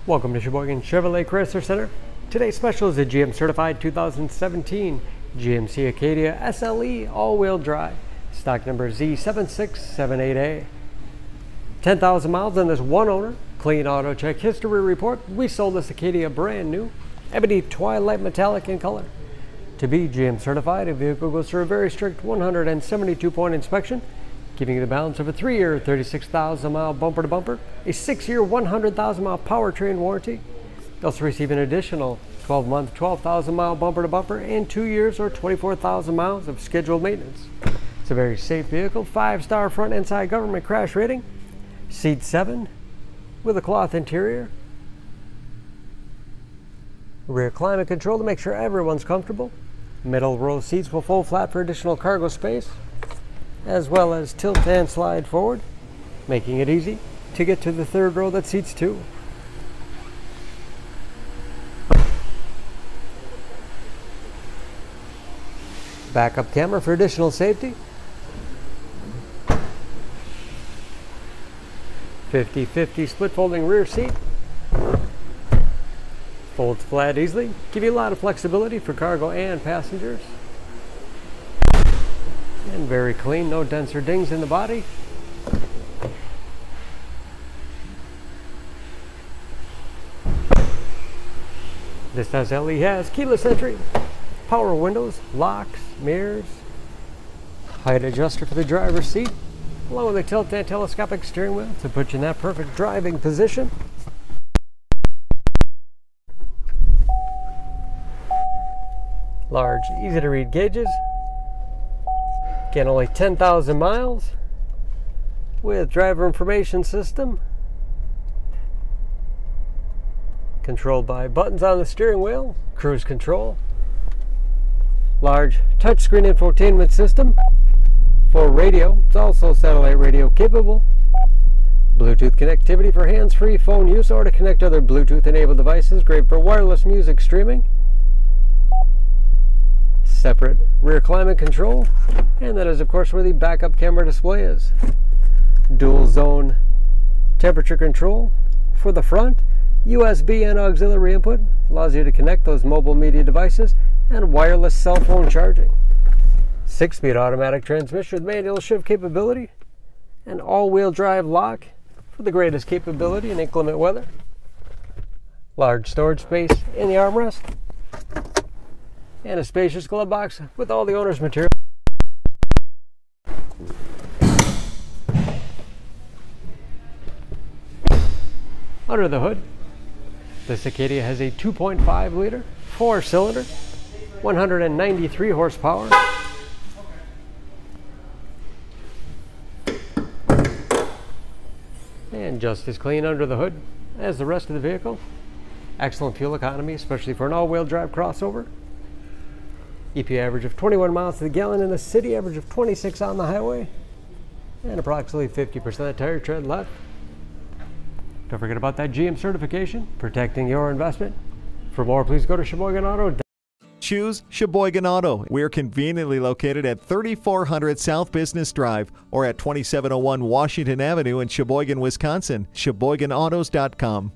Welcome to Sheboygan Chevrolet Chrysler Center. Today's special is a GM certified 2017 GMC Acadia SLE all-wheel drive. Stock number Z7678A. 10,000 miles on this one owner. Clean auto check history report. We sold this Acadia brand new. Ebony Twilight metallic in color. To be GM certified, a vehicle goes through a very strict 172-point inspection, giving you the balance of a 3-year, 36,000-mile bumper-to-bumper, a 6-year, 100,000-mile powertrain warranty. You'll also receive an additional 12-month, 12,000-mile bumper-to-bumper and 2 years or 24,000 miles of scheduled maintenance. It's a very safe vehicle, 5-star front and side government crash rating, seat 7 with a cloth interior, rear climate control to make sure everyone's comfortable, middle row seats will fold flat for additional cargo space, as well as tilt and slide forward, making it easy to get to the third row that seats 2. Backup camera for additional safety. 50-50 split folding rear seat. Folds flat easily, give you a lot of flexibility for cargo and passengers. And very clean, no dents or dings in the body. This SLE has keyless entry, power windows, locks, mirrors, height adjuster for the driver's seat, along with a tilt and telescopic steering wheel to put you in that perfect driving position. Large, easy to read gauges. Again, only 10,000 miles with driver information system. Controlled by buttons on the steering wheel, cruise control. Large touchscreen infotainment system for radio. It's also satellite radio capable. Bluetooth connectivity for hands-free phone use or to connect other Bluetooth-enabled devices. Great for wireless music streaming. Separate rear climate control, and that is of course where the backup camera display is. Dual zone temperature control for the front, USB and auxiliary input, allows you to connect those mobile media devices, and wireless cell phone charging. 6-speed automatic transmission with manual shift capability, and all-wheel drive lock for the greatest capability in inclement weather. Large storage space in the armrest, and a spacious glove box with all the owner's material. Under the hood, this Acadia has a 2.5-liter, 4-cylinder, 193 horsepower. And just as clean under the hood as the rest of the vehicle. Excellent fuel economy, especially for an all-wheel drive crossover. EPA average of 21 miles to the gallon in the city, average of 26 on the highway, and approximately 50% tire tread left. Don't forget about that GM certification, protecting your investment. For more, please go to Sheboygan Auto. Choose Sheboygan Auto. We're conveniently located at 3400 South Business Drive or at 2701 Washington Avenue in Sheboygan, Wisconsin. SheboyganAutos.com.